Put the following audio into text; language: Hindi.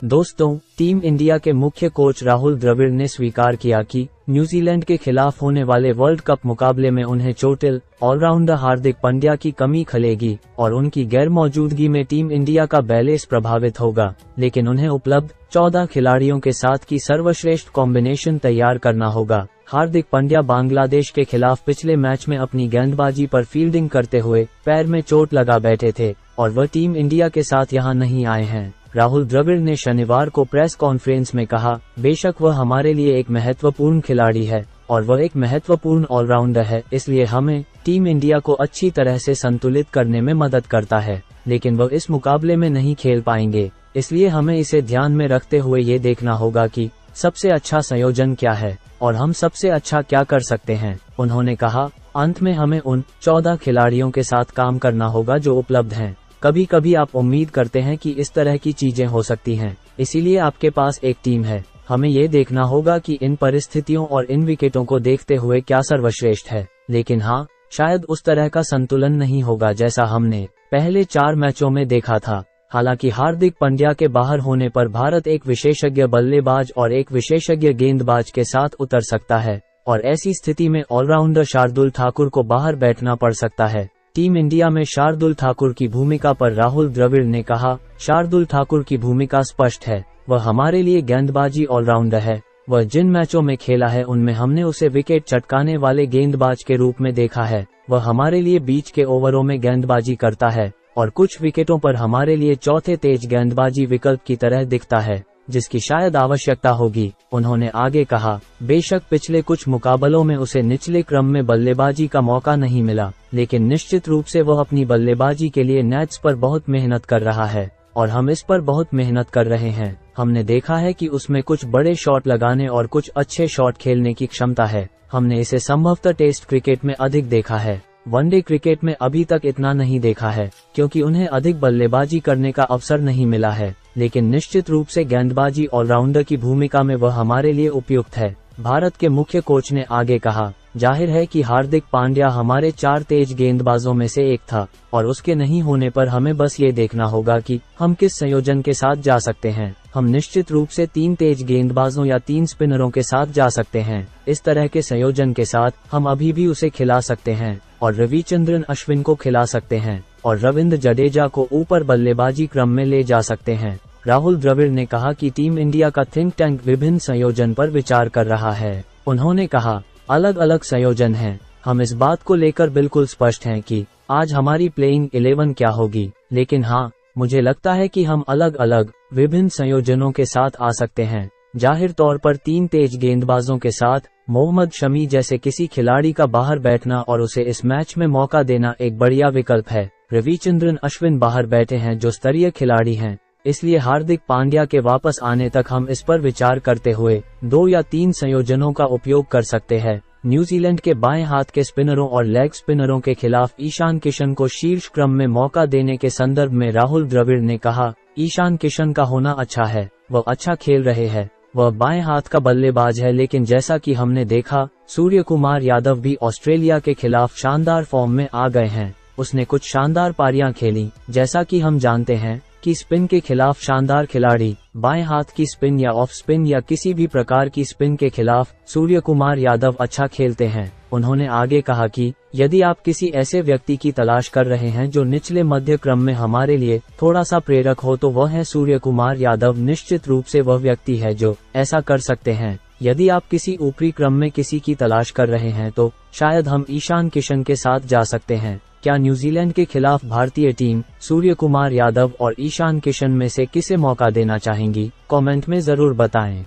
दोस्तों, टीम इंडिया के मुख्य कोच राहुल द्रविड़ ने स्वीकार किया कि न्यूजीलैंड के खिलाफ होने वाले वर्ल्ड कप मुकाबले में उन्हें चोटिल ऑलराउंडर हार्दिक पांड्या की कमी खलेगी और उनकी गैर मौजूदगी में टीम इंडिया का बैलेंस प्रभावित होगा, लेकिन उन्हें उपलब्ध 14 खिलाड़ियों के साथ की सर्वश्रेष्ठ कॉम्बिनेशन तैयार करना होगा। हार्दिक पांड्या बांग्लादेश के खिलाफ पिछले मैच में अपनी गेंदबाजी पर फील्डिंग करते हुए पैर में चोट लगा बैठे थे और वह टीम इंडिया के साथ यहां नहीं आए हैं। राहुल द्रविड़ ने शनिवार को प्रेस कॉन्फ्रेंस में कहा, बेशक वह हमारे लिए एक महत्वपूर्ण खिलाड़ी है और वह एक महत्वपूर्ण ऑलराउंडर है, इसलिए हमें टीम इंडिया को अच्छी तरह से संतुलित करने में मदद करता है, लेकिन वह इस मुकाबले में नहीं खेल पाएंगे, इसलिए हमें इसे ध्यान में रखते हुए ये देखना होगा कि सबसे अच्छा संयोजन क्या है और हम सबसे अच्छा क्या कर सकते हैं। उन्होंने कहा, अंत में हमें उन 14 खिलाड़ियों के साथ काम करना होगा जो उपलब्ध हैं। कभी कभी आप उम्मीद करते हैं कि इस तरह की चीजें हो सकती हैं, इसीलिए आपके पास एक टीम है। हमें ये देखना होगा कि इन परिस्थितियों और इन विकेटों को देखते हुए क्या सर्वश्रेष्ठ है, लेकिन हाँ, शायद उस तरह का संतुलन नहीं होगा जैसा हमने पहले 4 मैचों में देखा था। हालांकि हार्दिक पांड्या के बाहर होने पर भारत एक विशेषज्ञ बल्लेबाज और एक विशेषज्ञ गेंदबाज के साथ उतर सकता है और ऐसी स्थिति में ऑलराउंडर शार्दुल ठाकुर को बाहर बैठना पड़ सकता है। टीम इंडिया में शार्दुल ठाकुर की भूमिका पर राहुल द्रविड़ ने कहा, शार्दुल ठाकुर की भूमिका स्पष्ट है, वह हमारे लिए गेंदबाजी ऑलराउंडर है। वह जिन मैचों में खेला है उनमें हमने उसे विकेट चटकाने वाले गेंदबाज के रूप में देखा है। वह हमारे लिए बीच के ओवरों में गेंदबाजी करता है और कुछ विकेटों पर हमारे लिए चौथे तेज गेंदबाजी विकल्प की तरह दिखता है, जिसकी शायद आवश्यकता होगी। उन्होंने आगे कहा, बेशक पिछले कुछ मुकाबलों में उसे निचले क्रम में बल्लेबाजी का मौका नहीं मिला, लेकिन निश्चित रूप से वह अपनी बल्लेबाजी के लिए नेट्स पर बहुत मेहनत कर रहा है और हम इस पर बहुत मेहनत कर रहे हैं। हमने देखा है कि उसमें कुछ बड़े शॉट लगाने और कुछ अच्छे शॉट खेलने की क्षमता है। हमने इसे संभवतः टेस्ट क्रिकेट में अधिक देखा है, वनडे क्रिकेट में अभी तक इतना नहीं देखा है क्योंकि उन्हें अधिक बल्लेबाजी करने का अवसर नहीं मिला है, लेकिन निश्चित रूप से गेंदबाजी ऑलराउंडर की भूमिका में वह हमारे लिए उपयुक्त है। भारत के मुख्य कोच ने आगे कहा, जाहिर है कि हार्दिक पांड्या हमारे 4 तेज गेंदबाजों में से एक था और उसके नहीं होने पर हमें बस ये देखना होगा कि हम किस संयोजन के साथ जा सकते हैं। हम निश्चित रूप से 3 तेज गेंदबाजों या 3 स्पिनरों के साथ जा सकते हैं। इस तरह के संयोजन के साथ हम अभी भी उसे खिला सकते हैं और रविचंद्रन अश्विन को खिला सकते हैं और रविंद्र जडेजा को ऊपर बल्लेबाजी क्रम में ले जा सकते हैं। राहुल द्रविड़ ने कहा कि टीम इंडिया का थिंक टैंक विभिन्न संयोजन पर विचार कर रहा है। उन्होंने कहा, अलग अलग संयोजन हैं। हम इस बात को लेकर बिल्कुल स्पष्ट हैं कि आज हमारी प्लेइंग 11 क्या होगी, लेकिन हाँ, मुझे लगता है कि हम अलग अलग विभिन्न संयोजनों के साथ आ सकते हैं। जाहिर तौर पर 3 तेज गेंदबाजों के साथ मोहम्मद शमी जैसे किसी खिलाड़ी का बाहर बैठना और उसे इस मैच में मौका देना एक बढ़िया विकल्प है। रविचंद्रन अश्विन बाहर बैठे हैं जो स्तरीय खिलाड़ी हैं, इसलिए हार्दिक पांड्या के वापस आने तक हम इस पर विचार करते हुए 2 या 3 संयोजनों का उपयोग कर सकते हैं। न्यूजीलैंड के बाएं हाथ के स्पिनरों और लेग स्पिनरों के खिलाफ ईशान किशन को शीर्ष क्रम में मौका देने के संदर्भ में राहुल द्रविड़ ने कहा, ईशान किशन का होना अच्छा है, वह अच्छा खेल रहे हैं, वह बाएं हाथ का बल्लेबाज है, लेकिन जैसा कि हमने देखा, सूर्य कुमार यादव भी ऑस्ट्रेलिया के खिलाफ शानदार फॉर्म में आ गए हैं। उसने कुछ शानदार पारियां खेली। जैसा कि हम जानते हैं कि स्पिन के खिलाफ शानदार खिलाड़ी बाएं हाथ की स्पिन या ऑफ स्पिन या किसी भी प्रकार की स्पिन के खिलाफ सूर्य कुमार यादव अच्छा खेलते हैं। उन्होंने आगे कहा कि यदि आप किसी ऐसे व्यक्ति की तलाश कर रहे हैं जो निचले मध्य क्रम में हमारे लिए थोड़ा सा प्रेरक हो तो वह है सूर्य कुमार यादव। निश्चित रूप से वह व्यक्ति है जो ऐसा कर सकते हैं। यदि आप किसी ऊपरी क्रम में किसी की तलाश कर रहे हैं तो शायद हम ईशान किशन के साथ जा सकते हैं। क्या न्यूजीलैंड के खिलाफ भारतीय टीम सूर्य कुमार यादव और ईशान किशन में से किसे मौका देना चाहेंगी? कमेंट में जरूर बताएं।